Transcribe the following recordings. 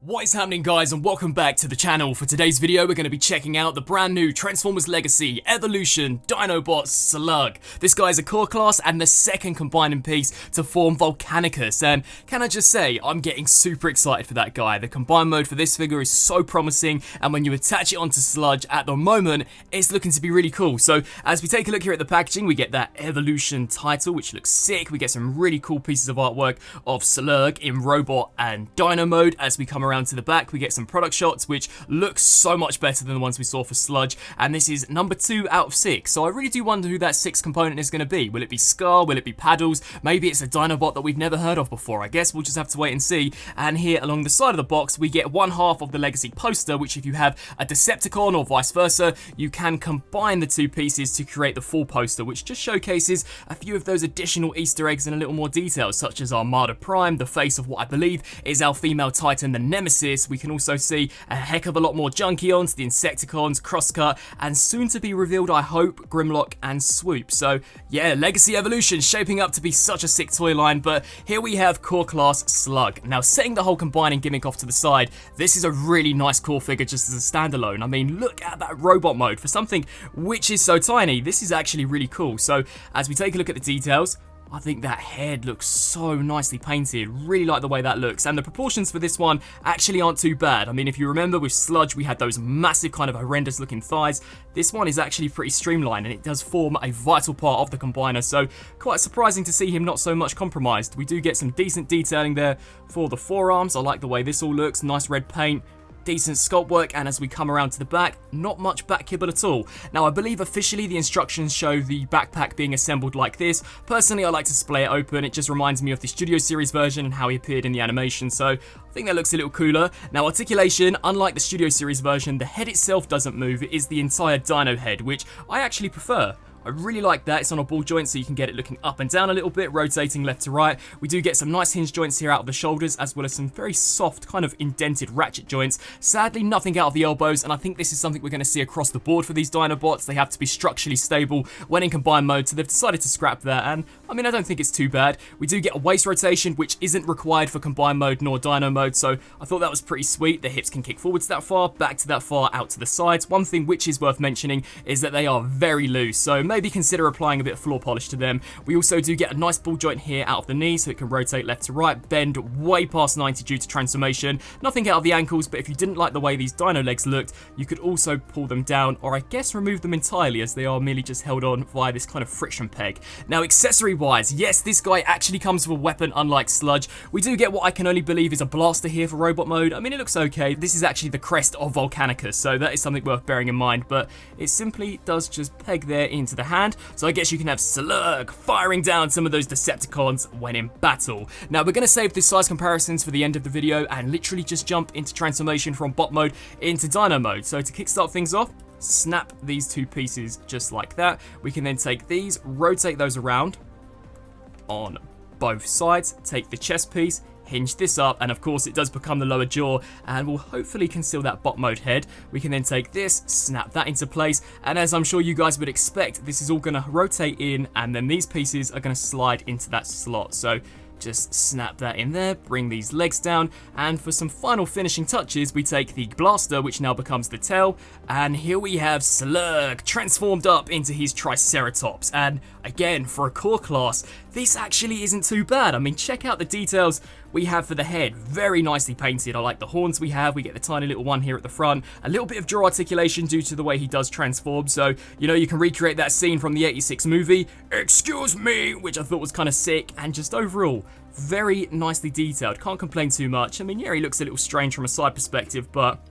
What is happening, guys, and welcome back to the channel. For today's video we're going to be checking out the brand new Transformers Legacy Evolution Dinobot Slug. This guy is a core class and the second combining piece to form Volcanicus, and can I just say I'm getting super excited for that guy. The combine mode for this figure is so promising, and when you attach it onto Sludge at the moment it's looking to be really cool. So as we take a look here at the packaging, we get that Evolution title which looks sick. We get some really cool pieces of artwork of Slug in robot and dino mode. As we come around to the back we get some product shots which look so much better than the ones we saw for Sludge, and this is number 2 out of 6, so I really do wonder who that 6th component is going to be. Will it be Scar? Will it be Paddles? Maybe it's a Dinobot that we've never heard of before. I guess we'll just have to wait and see. And here along the side of the box we get one half of the Legacy poster, which if you have a Decepticon or vice versa you can combine the two pieces to create the full poster, which just showcases a few of those additional Easter eggs in a little more detail, such as Armada Prime, the face of what I believe is our female Titan, the Nemesis. We can also see a heck of a lot more Junkions, the Insecticons, Crosscut, and soon to be revealed, I hope, Grimlock and Swoop. So yeah, Legacy Evolution shaping up to be such a sick toy line. But here we have core class Slug. Now, setting the whole combining gimmick off to the side, this is a really nice core figure just as a standalone. I mean, look at that robot mode. For something which is so tiny, this is actually really cool. So as we take a look at the details, I think that head looks so nicely painted. Really like the way that looks, and the proportions for this one actually aren't too bad. I mean, if you remember with Sludge we had those massive kind of horrendous looking thighs. This one is actually pretty streamlined and it does form a vital part of the combiner, so quite surprising to see him not so much compromised. We do get some decent detailing there for the forearms. I like the way this all looks, nice red paint, decent sculpt work, and as we come around to the back, not much back kibble at all. Now, I believe officially the instructions show the backpack being assembled like this. Personally, I like to splay it open. It just reminds me of the Studio Series version and how he appeared in the animation, so I think that looks a little cooler. Now, articulation, unlike the Studio Series version, the head itself doesn't move. It is the entire dino head, which I actually prefer. I really like that. It's on a ball joint, so you can get it looking up and down a little bit, rotating left to right. We do get some nice hinge joints here out of the shoulders, as well as some very soft, kind of indented ratchet joints. Sadly, nothing out of the elbows, and I think this is something we're going to see across the board for these Dinobots. They have to be structurally stable when in combined mode, so they've decided to scrap that, and I mean, I don't think it's too bad. We do get a waist rotation, which isn't required for combined mode nor Dino mode, so I thought that was pretty sweet. The hips can kick forwards that far, back to that far, out to the sides. One thing which is worth mentioning is that they are very loose, so maybe consider applying a bit of floor polish to them. We also do get a nice ball joint here out of the knee, so it can rotate left to right, bend way past 90 due to transformation. Nothing out of the ankles, but if you didn't like the way these dino legs looked, you could also pull them down, or I guess remove them entirely, as they are merely just held on via this kind of friction peg. Now, accessory wise, yes, this guy actually comes with a weapon unlike Sludge. We do get what I can only believe is a blaster here for robot mode. I mean, it looks okay. This is actually the crest of Volcanicus, so that is something worth bearing in mind, but it simply does just peg there into the hand. So I guess you can have Slug firing down some of those Decepticons when in battle. Now, we're going to save the size comparisons for the end of the video and literally just jump into transformation from bot mode into dino mode. So to kickstart things off, snap these two pieces just like that. We can then take these, rotate those around on both sides, take the chest piece, hinge this up, and of course it does become the lower jaw and will hopefully conceal that bot mode head. We can then take this, snap that into place, and as I'm sure you guys would expect, this is all going to rotate in, and then these pieces are going to slide into that slot. So just snap that in there, bring these legs down, and for some final finishing touches we take the blaster, which now becomes the tail, and here we have Slug transformed up into his Triceratops. And again, for a core class, this actually isn't too bad. I mean, check out the details we have for the head, very nicely painted. I like the horns we have. We get the tiny little one here at the front, a little bit of jaw articulation due to the way he does transform, so you know, you can recreate that scene from the '86 movie, Excuse Me, which I thought was kind of sick, and just overall very nicely detailed. Can't complain too much. I mean, yeah, he looks a little strange from a side perspective, but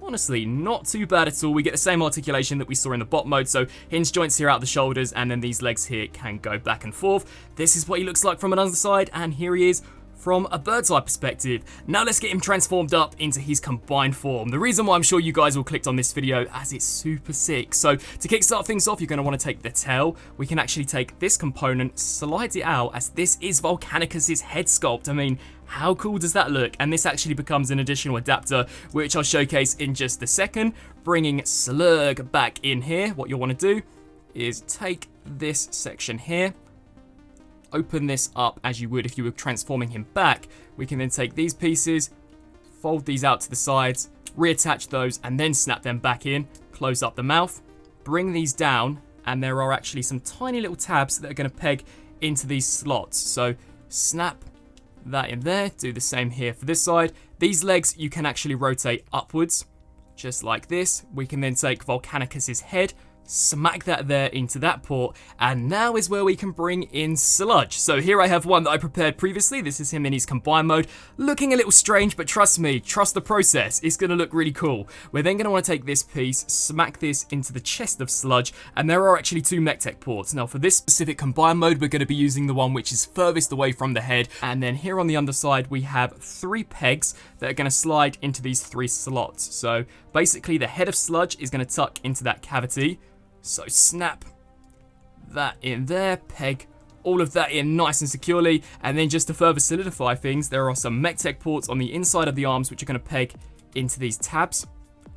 honestly, not too bad at all. We get the same articulation that we saw in the bot mode, so hinge joints here out the shoulders, and then these legs here can go back and forth. This is what he looks like from an underside, and here he is from a bird's eye perspective. Now let's get him transformed up into his combined form. The reason why I'm sure you guys all clicked on this video, as it's super sick. So to kickstart things off, you're going to want to take the tail. We can actually take this component, slide it out, as this is Volcanicus's head sculpt. I mean, how cool does that look? And this actually becomes an additional adapter, which I'll showcase in just a second. Bringing Slug back in here, what you'll want to do is take this section here, open this up as you would if you were transforming him back. We can then take these pieces, fold these out to the sides, reattach those, and then snap them back in. Close up the mouth, bring these down, and there are actually some tiny little tabs that are going to peg into these slots. So snap that in there, do the same here for this side. These legs you can actually rotate upwards, just like this. We can then take Volcanicus's head, smack that there into that port, and now is where we can bring in Sludge. So here I have one that I prepared previously. This is him in his combine mode, looking a little strange, but trust me, trust the process, it's going to look really cool. We're then going to want to take this piece, smack this into the chest of Sludge, and there are actually 2 Mech-Tech ports. Now for this specific combine mode, we're going to be using the one which is furthest away from the head, and then here on the underside we have 3 pegs that are going to slide into these 3 slots. So basically the head of Sludge is going to tuck into that cavity. So snap that in there, peg all of that in nice and securely, and then just to further solidify things, there are some Mech-Tech ports on the inside of the arms which are going to peg into these tabs.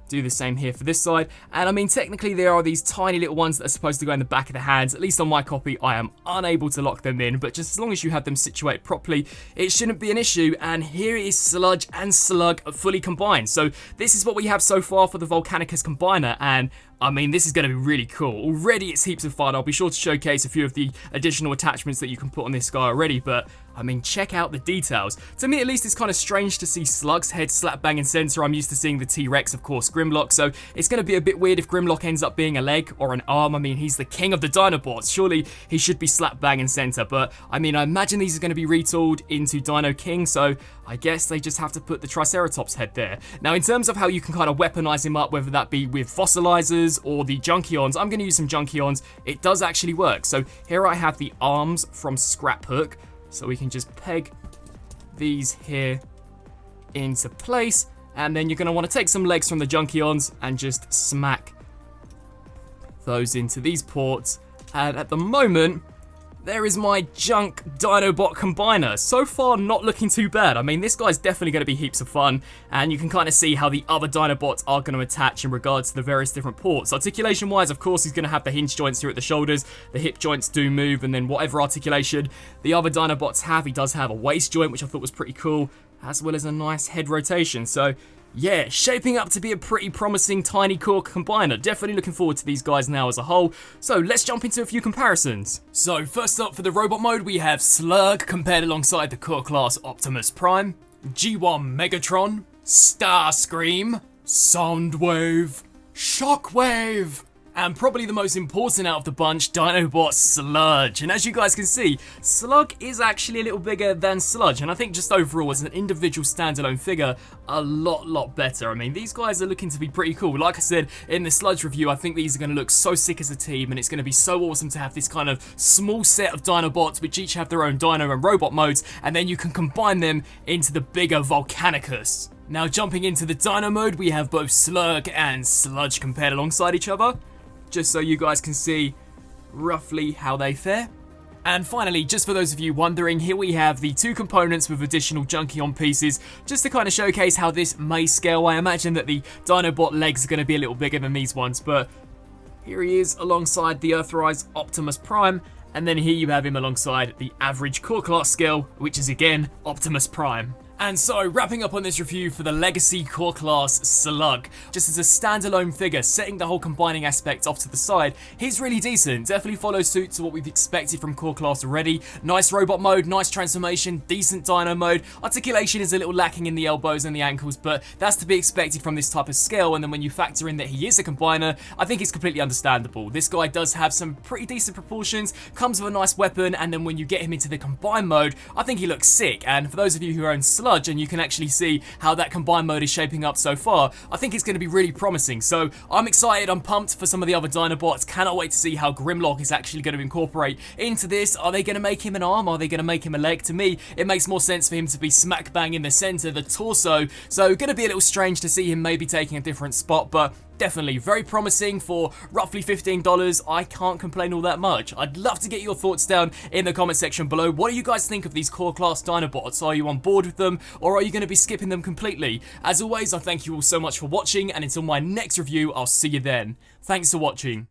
Do the same here for this side, and I mean technically there are these tiny little ones that are supposed to go in the back of the hands. At least on my copy I am unable to lock them in, but just as long as you have them situated properly, it shouldn't be an issue. And here is Sludge and Slug fully combined. So this is what we have so far for the Volcanicus Combiner, and I mean, this is going to be really cool. Already it's heaps of fun. I'll be sure to showcase a few of the additional attachments that you can put on this guy already, but I mean, check out the details. To me, at least, it's kind of strange to see Slug's head slap bang in center. I'm used to seeing the T-Rex, of course, Grimlock, so it's going to be a bit weird if Grimlock ends up being a leg or an arm. I mean, he's the king of the Dinobots. Surely he should be slap bang in center, but I mean, I imagine these are going to be retooled into Dino King, so I guess they just have to put the Triceratops head there. Now, in terms of how you can kind of weaponize him up, whether that be with fossilizers or the Junkions, I'm going to use some Junkions. It does actually work. So here I have the arms from Scraphook. So we can just peg these here into place. And then you're going to want to take some legs from the Junkions and just smack those into these ports. And at the moment, there is my Junk Dinobot Combiner. So far, not looking too bad. I mean, this guy's definitely going to be heaps of fun, and you can kind of see how the other Dinobots are going to attach in regards to the various different ports. Articulation-wise, of course, he's going to have the hinge joints here at the shoulders. The hip joints do move, and then whatever articulation the other Dinobots have, he does have a waist joint, which I thought was pretty cool, as well as a nice head rotation. So yeah, shaping up to be a pretty promising tiny core combiner. Definitely looking forward to these guys now as a whole. So let's jump into a few comparisons. So first up for the robot mode, we have Slug compared alongside the core class Optimus Prime, G1 Megatron, Starscream, Soundwave, Shockwave, and probably the most important out of the bunch, Dinobot Sludge. And as you guys can see, Slug is actually a little bigger than Sludge, and I think just overall as an individual standalone figure, a lot better. I mean, these guys are looking to be pretty cool. Like I said in the Sludge review, I think these are going to look so sick as a team, and it's going to be so awesome to have this kind of small set of Dinobots which each have their own Dino and Robot modes, and then you can combine them into the bigger Volcanicus. Now jumping into the Dino mode, we have both Slug and Sludge compared alongside each other, just so you guys can see roughly how they fare. And finally, just for those of you wondering, here we have the 2 components with additional Junkion pieces, just to kind of showcase how this may scale. I imagine that the Dinobot legs are going to be a little bigger than these ones, but here he is alongside the Earthrise Optimus Prime, and then here you have him alongside the average core class scale, which is again Optimus Prime. And so, wrapping up on this review for the Legacy Core Class Slug, just as a standalone figure, setting the whole combining aspect off to the side, he's really decent. Definitely follows suit to what we've expected from Core Class already. Nice robot mode, nice transformation, decent dino mode. Articulation is a little lacking in the elbows and the ankles, but that's to be expected from this type of scale, and then when you factor in that he is a combiner, I think it's completely understandable. This guy does have some pretty decent proportions, comes with a nice weapon, and then when you get him into the combine mode, I think he looks sick. And for those of you who own Slug, and you can actually see how that combined mode is shaping up so far, I think it's going to be really promising. So I'm excited, I'm pumped for some of the other Dinobots, cannot wait to see how Grimlock is actually going to incorporate into this. Are they going to make him an arm? Are they going to make him a leg? To me, it makes more sense for him to be smack bang in the center, the torso, so going to be a little strange to see him maybe taking a different spot, but definitely very promising for roughly $15. I can't complain all that much. I'd love to get your thoughts down in the comment section below. What do you guys think of these core class Dinobots? Are you on board with them, or are you going to be skipping them completely? As always, I thank you all so much for watching, and until my next review, I'll see you then. Thanks for watching.